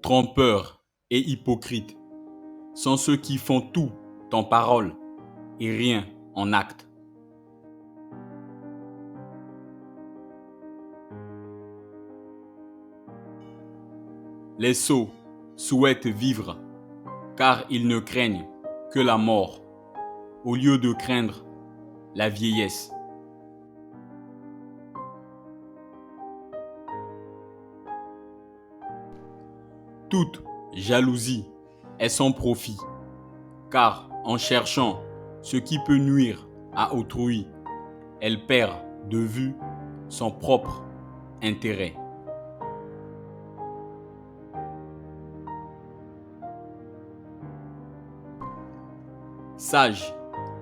Trompeurs et hypocrites sont ceux qui font tout en parole et rien en acte. Les sots souhaitent vivre car ils ne craignent que la mort au lieu de craindre la vieillesse. Toute jalousie est sans profit, car en cherchant ce qui peut nuire à autrui, elle perd de vue son propre intérêt. Sage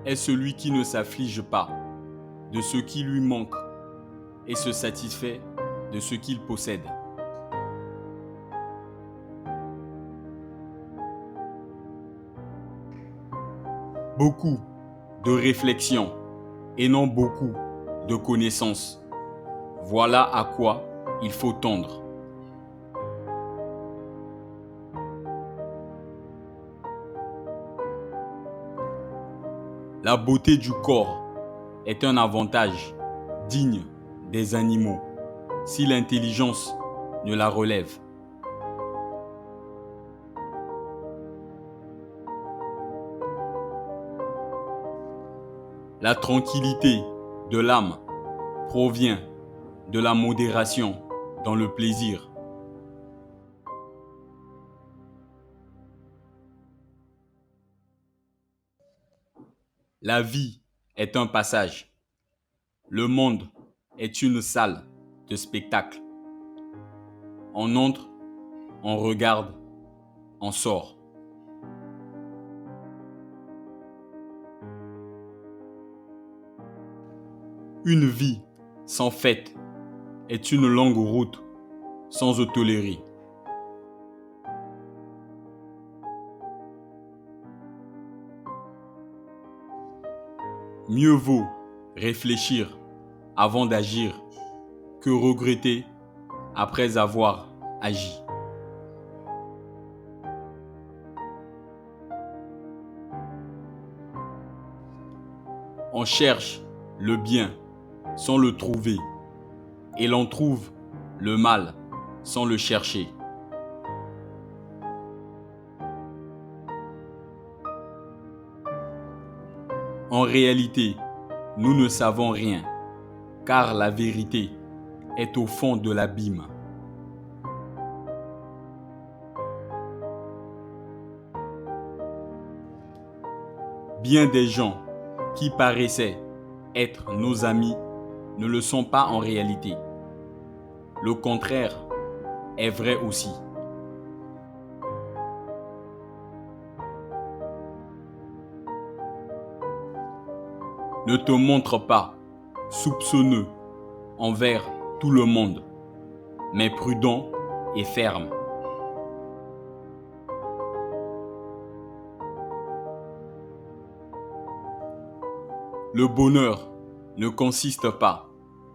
est celui qui ne s'afflige pas de ce qui lui manque et se satisfait de ce qu'il possède. Beaucoup de réflexion et non beaucoup de connaissances. Voilà à quoi il faut tendre. La beauté du corps est un avantage digne des animaux si l'intelligence ne la relève. La tranquillité de l'âme provient de la modération dans le plaisir. La vie est un passage. Le monde est une salle de spectacle. On entre, on regarde, on sort. Une vie sans fête est une longue route sans hôtellerie. Mieux vaut réfléchir avant d'agir que regretter après avoir agi. On cherche le bien sans le trouver et l'on trouve le mal sans le chercher. En réalité, nous ne savons rien, car la vérité est au fond de l'abîme. Bien des gens qui paraissaient être nos amis ne le sont pas en réalité. Le contraire est vrai aussi. Ne te montre pas soupçonneux envers tout le monde, mais prudent et ferme. Le bonheur ne consiste pas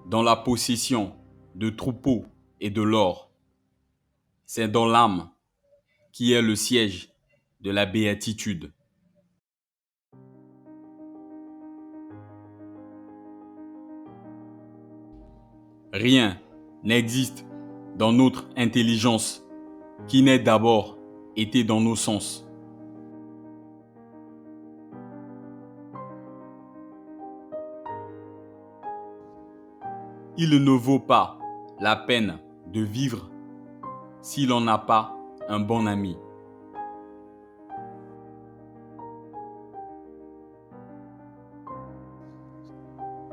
dans la possession de troupeaux et de l'or. C'est dans l'âme qui est le siège de la béatitude. Rien n'existe dans notre intelligence qui n'ait d'abord été dans nos sens. Il ne vaut pas la peine de vivre si l'on n'a pas un bon ami.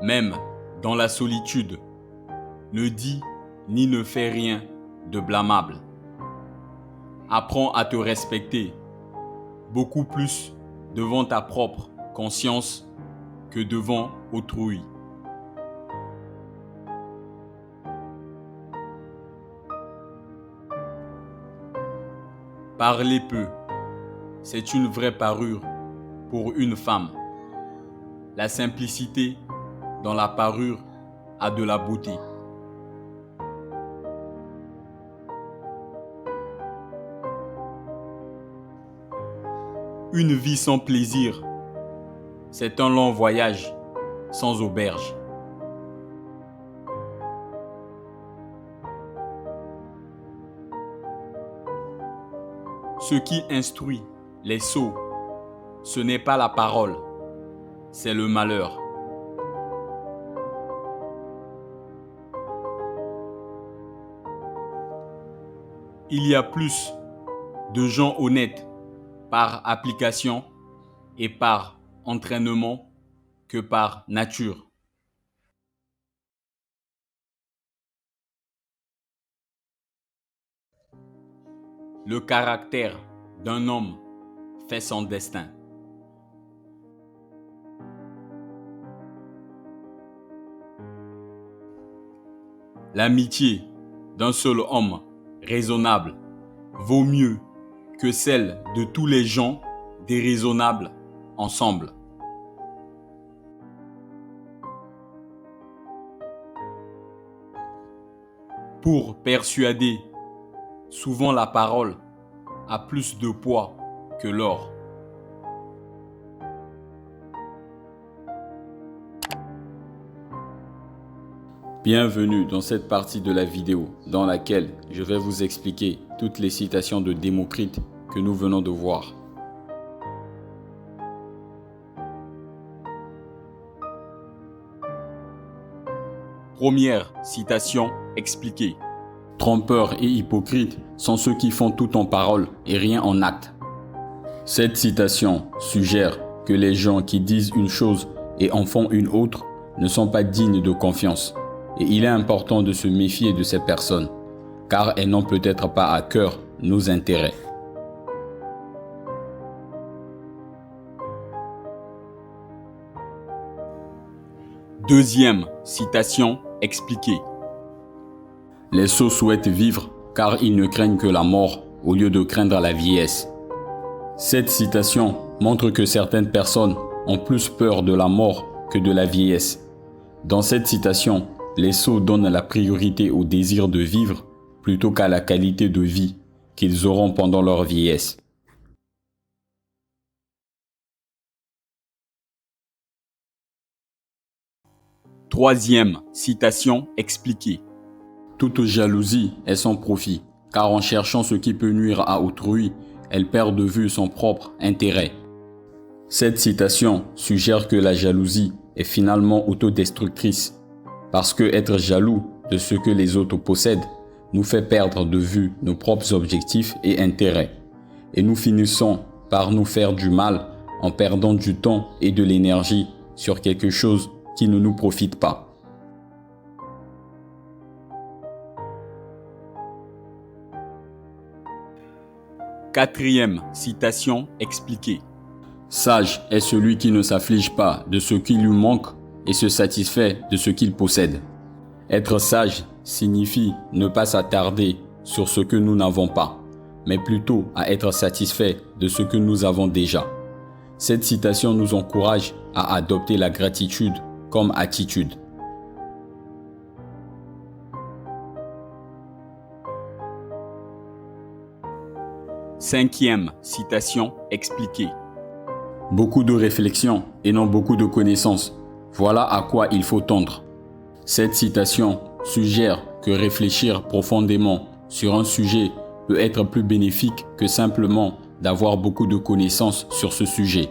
Même dans la solitude, ne dis ni ne fais rien de blâmable. Apprends à te respecter beaucoup plus devant ta propre conscience que devant autrui. Parler peu, c'est une vraie parure pour une femme. La simplicité dans la parure a de la beauté. Une vie sans plaisir, c'est un long voyage sans auberge. Ce qui instruit les sots, ce n'est pas la parole, c'est le malheur. Il y a plus de gens honnêtes par application et par entraînement que par nature. Le caractère d'un homme fait son destin. L'amitié d'un seul homme raisonnable vaut mieux que celle de tous les gens déraisonnables ensemble. Pour persuader, souvent la parole a plus de poids que l'or. Bienvenue dans cette partie de la vidéo dans laquelle je vais vous expliquer toutes les citations de Démocrite que nous venons de voir. Première citation expliquée. Trompeurs et hypocrites sont ceux qui font tout en parole et rien en acte. Cette citation suggère que les gens qui disent une chose et en font une autre ne sont pas dignes de confiance. Et il est important de se méfier de ces personnes, car elles n'ont peut-être pas à cœur nos intérêts. Deuxième citation expliquée. Les sots souhaitent vivre car ils ne craignent que la mort au lieu de craindre la vieillesse. Cette citation montre que certaines personnes ont plus peur de la mort que de la vieillesse. Dans cette citation, les sots donnent la priorité au désir de vivre plutôt qu'à la qualité de vie qu'ils auront pendant leur vieillesse. Troisième citation expliquée. Toute jalousie est sans profit, car en cherchant ce qui peut nuire à autrui, elle perd de vue son propre intérêt. Cette citation suggère que la jalousie est finalement autodestructrice, parce que être jaloux de ce que les autres possèdent nous fait perdre de vue nos propres objectifs et intérêts. Et nous finissons par nous faire du mal en perdant du temps et de l'énergie sur quelque chose qui ne nous profite pas. Quatrième citation expliquée. Sage est celui qui ne s'afflige pas de ce qui lui manque et se satisfait de ce qu'il possède. Être sage signifie ne pas s'attarder sur ce que nous n'avons pas, mais plutôt à être satisfait de ce que nous avons déjà. Cette citation nous encourage à adopter la gratitude comme attitude. Cinquième citation expliquée. Beaucoup de réflexion et non beaucoup de connaissances. Voilà à quoi il faut tendre. Cette citation suggère que réfléchir profondément sur un sujet peut être plus bénéfique que simplement d'avoir beaucoup de connaissances sur ce sujet.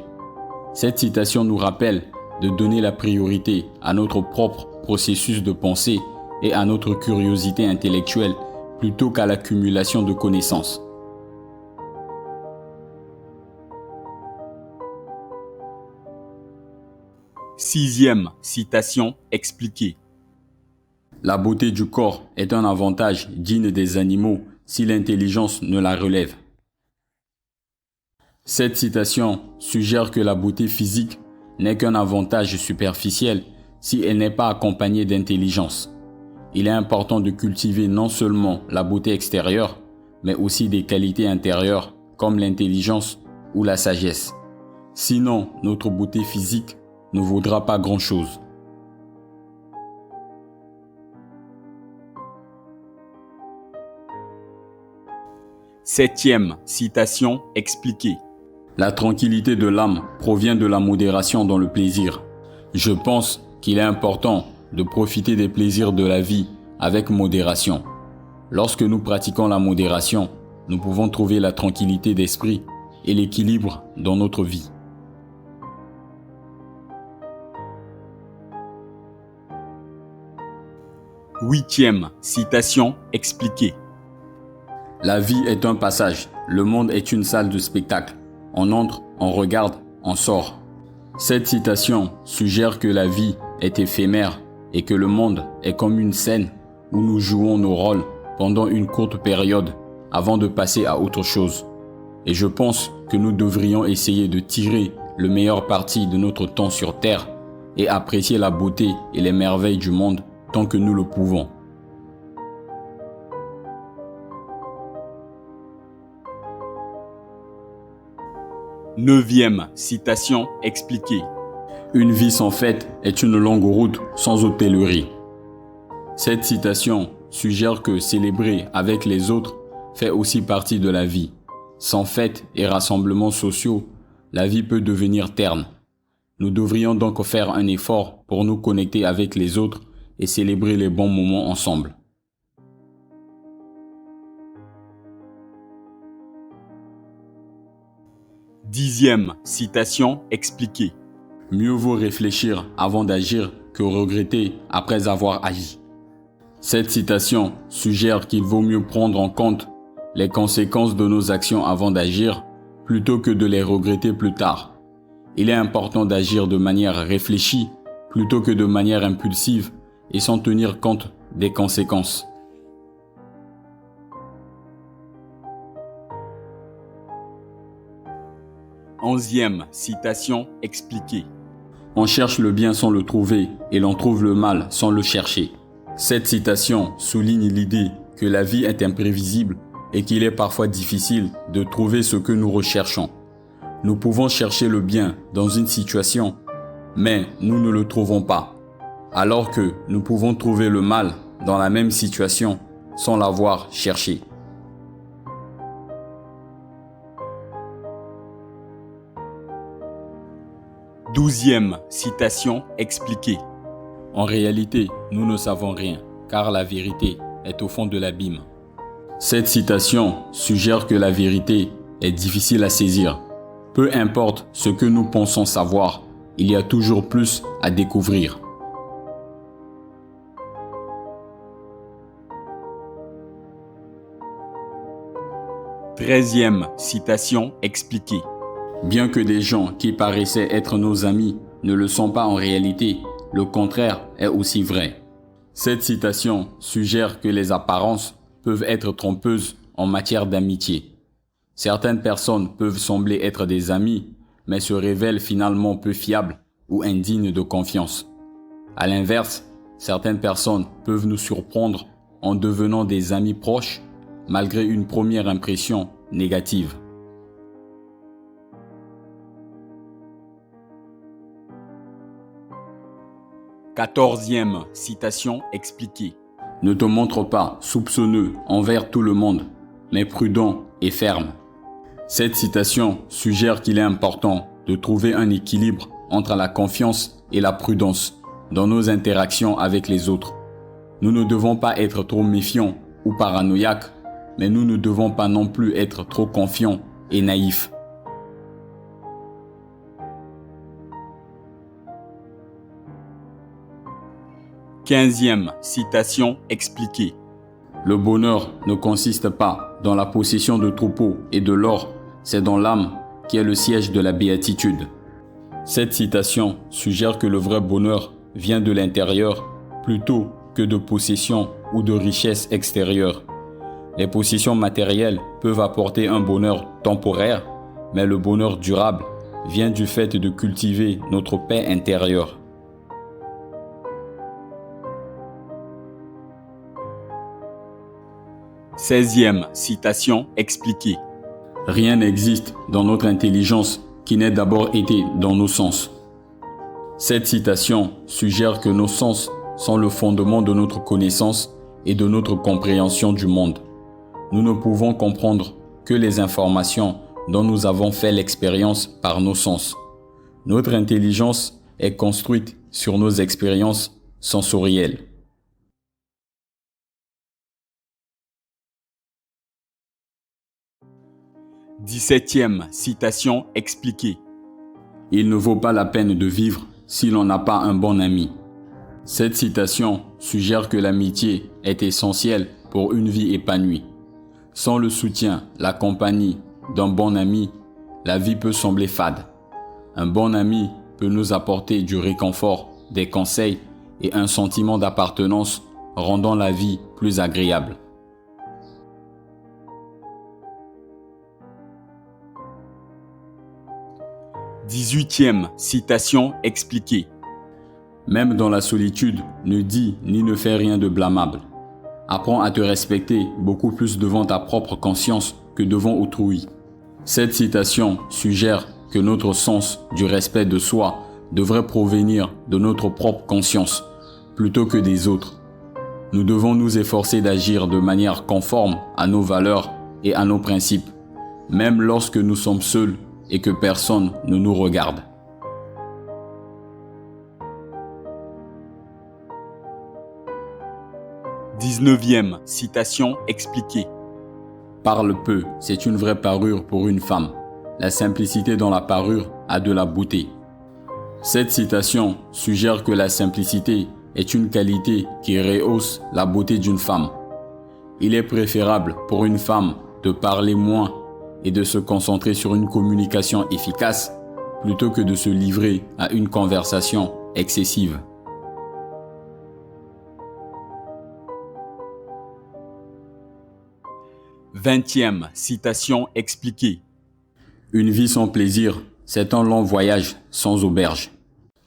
Cette citation nous rappelle de donner la priorité à notre propre processus de pensée et à notre curiosité intellectuelle plutôt qu'à l'accumulation de connaissances. Sixième citation expliquée. La beauté du corps est un avantage digne des animaux si l'intelligence ne la relève. Cette citation suggère que la beauté physique n'est qu'un avantage superficiel si elle n'est pas accompagnée d'intelligence. Il est important de cultiver non seulement la beauté extérieure, mais aussi des qualités intérieures comme l'intelligence ou la sagesse. Sinon, notre beauté physique ne vaudra pas grand-chose. Septième citation expliquée. La tranquillité de l'âme provient de la modération dans le plaisir. Je pense qu'il est important de profiter des plaisirs de la vie avec modération. Lorsque nous pratiquons la modération, nous pouvons trouver la tranquillité d'esprit et l'équilibre dans notre vie. Huitième citation expliquée. La vie est un passage, le monde est une salle de spectacle. On entre, on regarde, on sort. Cette citation suggère que la vie est éphémère et que le monde est comme une scène où nous jouons nos rôles pendant une courte période avant de passer à autre chose. Et je pense que nous devrions essayer de tirer le meilleur parti de notre temps sur Terre et apprécier la beauté et les merveilles du monde tant que nous le pouvons. Neuvième citation expliquée. Une vie sans fête est une longue route sans hôtellerie. Cette citation suggère que célébrer avec les autres fait aussi partie de la vie. Sans fêtes et rassemblements sociaux, la vie peut devenir terne. Nous devrions donc faire un effort pour nous connecter avec les autres et célébrer les bons moments ensemble. Dixième citation expliquée. Mieux vaut réfléchir avant d'agir que regretter après avoir agi. Cette citation suggère qu'il vaut mieux prendre en compte les conséquences de nos actions avant d'agir plutôt que de les regretter plus tard. Il est important d'agir de manière réfléchie plutôt que de manière impulsive et sans tenir compte des conséquences. Onzième citation expliquée. On cherche le bien sans le trouver et l'on trouve le mal sans le chercher. Cette citation souligne l'idée que la vie est imprévisible et qu'il est parfois difficile de trouver ce que nous recherchons. Nous pouvons chercher le bien dans une situation, mais nous ne le trouvons pas. Alors que nous pouvons trouver le mal dans la même situation sans l'avoir cherché. Douzième citation expliquée. En réalité, nous ne savons rien, car la vérité est au fond de l'abîme. Cette citation suggère que la vérité est difficile à saisir. Peu importe ce que nous pensons savoir, il y a toujours plus à découvrir. Treizième citation expliquée. Bien que des gens qui paraissaient être nos amis ne le sont pas en réalité, le contraire est aussi vrai. Cette citation suggère que les apparences peuvent être trompeuses en matière d'amitié. Certaines personnes peuvent sembler être des amis, mais se révèlent finalement peu fiables ou indignes de confiance. À l'inverse, certaines personnes peuvent nous surprendre en devenant des amis proches, malgré une première impression négative. Quatorzième citation expliquée. Ne te montre pas soupçonneux envers tout le monde, mais prudent et ferme. Cette citation suggère qu'il est important de trouver un équilibre entre la confiance et la prudence dans nos interactions avec les autres. Nous ne devons pas être trop méfiants ou paranoïaques, mais nous ne devons pas non plus être trop confiants et naïfs. Quinzième citation expliquée. Le bonheur ne consiste pas dans la possession de troupeaux et de l'or, c'est dans l'âme qui est le siège de la béatitude. Cette citation suggère que le vrai bonheur vient de l'intérieur plutôt que de possessions ou de richesses extérieures. Les possessions matérielles peuvent apporter un bonheur temporaire, mais le bonheur durable vient du fait de cultiver notre paix intérieure. Seizième citation expliquée. Rien n'existe dans notre intelligence qui n'ait d'abord été dans nos sens. Cette citation suggère que nos sens sont le fondement de notre connaissance et de notre compréhension du monde. Nous ne pouvons comprendre que les informations dont nous avons fait l'expérience par nos sens. Notre intelligence est construite sur nos expériences sensorielles. 17e citation expliquée. Il ne vaut pas la peine de vivre si l'on n'a pas un bon ami. Cette citation suggère que l'amitié est essentielle pour une vie épanouie. Sans le soutien, la compagnie d'un bon ami, la vie peut sembler fade. Un bon ami peut nous apporter du réconfort, des conseils et un sentiment d'appartenance, rendant la vie plus agréable. 18e citation expliquée. Même dans la solitude, ne dis ni ne fais rien de blâmable. Apprends à te respecter beaucoup plus devant ta propre conscience que devant autrui. Cette citation suggère que notre sens du respect de soi devrait provenir de notre propre conscience plutôt que des autres. Nous devons nous efforcer d'agir de manière conforme à nos valeurs et à nos principes, même lorsque nous sommes seuls et que personne ne nous regarde. « 19e citation expliquée. Parle peu, c'est une vraie parure pour une femme. La simplicité dans la parure a de la beauté. » Cette citation suggère que la simplicité est une qualité qui rehausse la beauté d'une femme. Il est préférable pour une femme de parler moins et de se concentrer sur une communication efficace plutôt que de se livrer à une conversation excessive. « 20e citation expliquée. Une vie sans plaisir, c'est un long voyage sans auberge.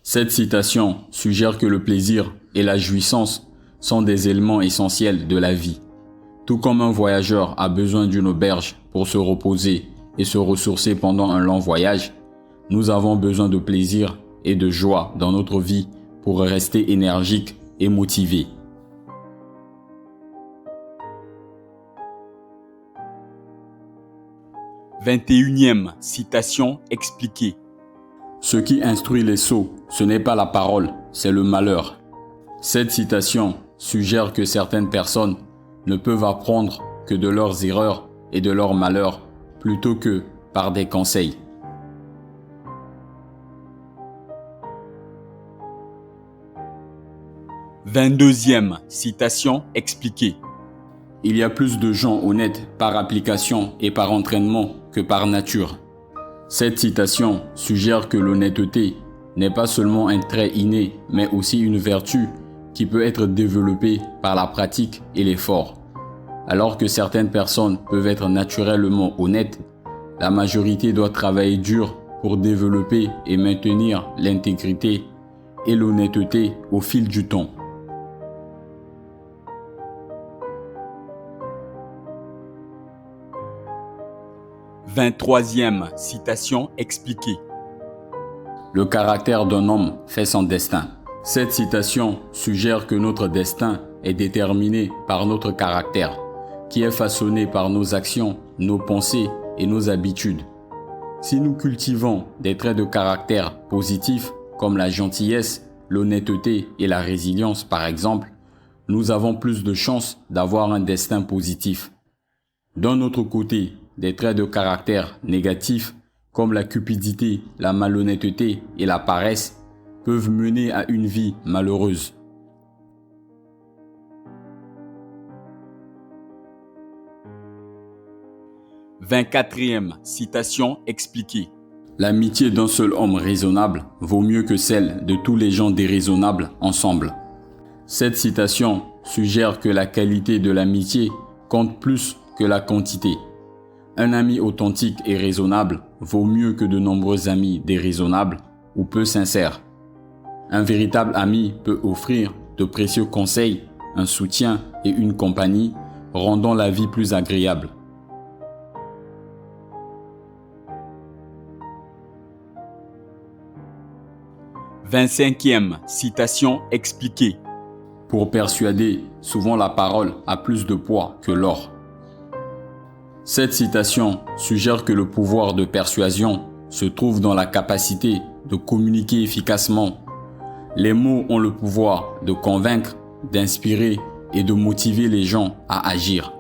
Cette citation suggère que le plaisir et la jouissance sont des éléments essentiels de la vie. Tout comme un voyageur a besoin d'une auberge pour se reposer et se ressourcer pendant un long voyage, nous avons besoin de plaisir et de joie dans notre vie pour rester énergiques et motivés. « 21e citation expliquée. Ce qui instruit les sots, ce n'est pas la parole, c'est le malheur. Cette citation suggère que certaines personnes ne peuvent apprendre que de leurs erreurs et de leurs malheurs plutôt que par des conseils. « 22e citation expliquée. Il y a plus de gens honnêtes par application et par entraînement que par nature. Cette citation suggère que l'honnêteté n'est pas seulement un trait inné, mais aussi une vertu qui peut être développée par la pratique et l'effort. Alors que certaines personnes peuvent être naturellement honnêtes, la majorité doit travailler dur pour développer et maintenir l'intégrité et l'honnêteté au fil du temps. « 23e citation expliquée. Le caractère d'un homme fait son destin. Cette citation suggère que notre destin est déterminé par notre caractère, qui est façonné par nos actions, nos pensées et nos habitudes. Si nous cultivons des traits de caractère positifs comme la gentillesse, l'honnêteté et la résilience par exemple, nous avons plus de chances d'avoir un destin positif. D'un autre côté, des traits de caractère négatifs comme la cupidité, la malhonnêteté et la paresse peuvent mener à une vie malheureuse. « 24e citation expliquée. L'amitié d'un seul homme raisonnable vaut mieux que celle de tous les gens déraisonnables ensemble. Cette citation suggère que la qualité de l'amitié compte plus que la quantité. Un ami authentique et raisonnable vaut mieux que de nombreux amis déraisonnables ou peu sincères. Un véritable ami peut offrir de précieux conseils, un soutien et une compagnie, rendant la vie plus agréable. « 25e citation expliquée. Pour persuader, souvent la parole a plus de poids que l'or. Cette citation suggère que le pouvoir de persuasion se trouve dans la capacité de communiquer efficacement. Les mots ont le pouvoir de convaincre, d'inspirer et de motiver les gens à agir.